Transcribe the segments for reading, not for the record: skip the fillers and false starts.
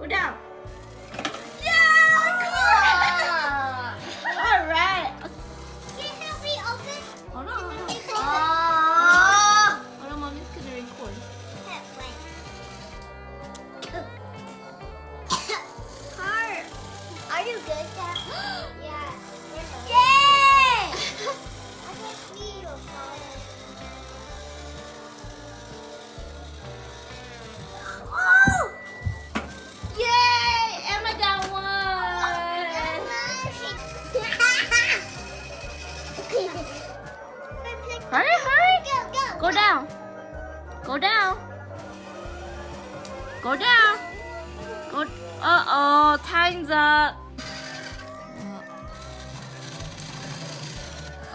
down. Yeah! Alright. Can you help me open? Hold on. Hold on, mommy's gonna record. Heart. Are you good, Dad? Yeah. Yay! I can see your father. Oh! Yay! Emma got one. Hurry, hurry. Go down. Go down. Go down. Go. Uh-oh, time's up.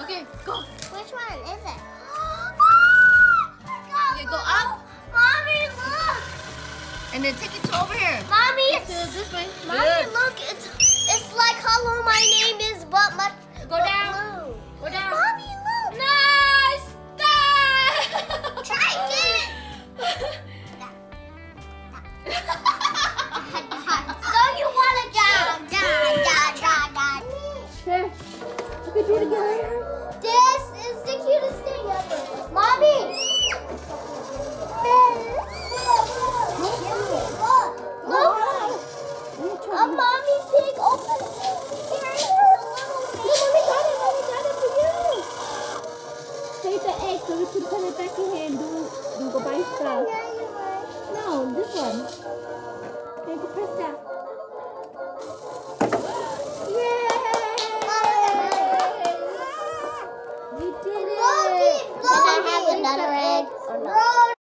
Okay, go. Which one is it? Okay, go up. Mommy, look! And then take it to over here. Mommy, To this way. Mommy, Good. look! It's like hello, my name is but much. Go down. Blue. Go down. Mommy, look! Nice. Stop. Try again. So you want to down? Here. Okay, do it again. This is the cutest thing ever. Mommy! Look! A mommy pig opened carrying her little baby. Mommy got it for you. Take the egg so we can put it back in here and do go by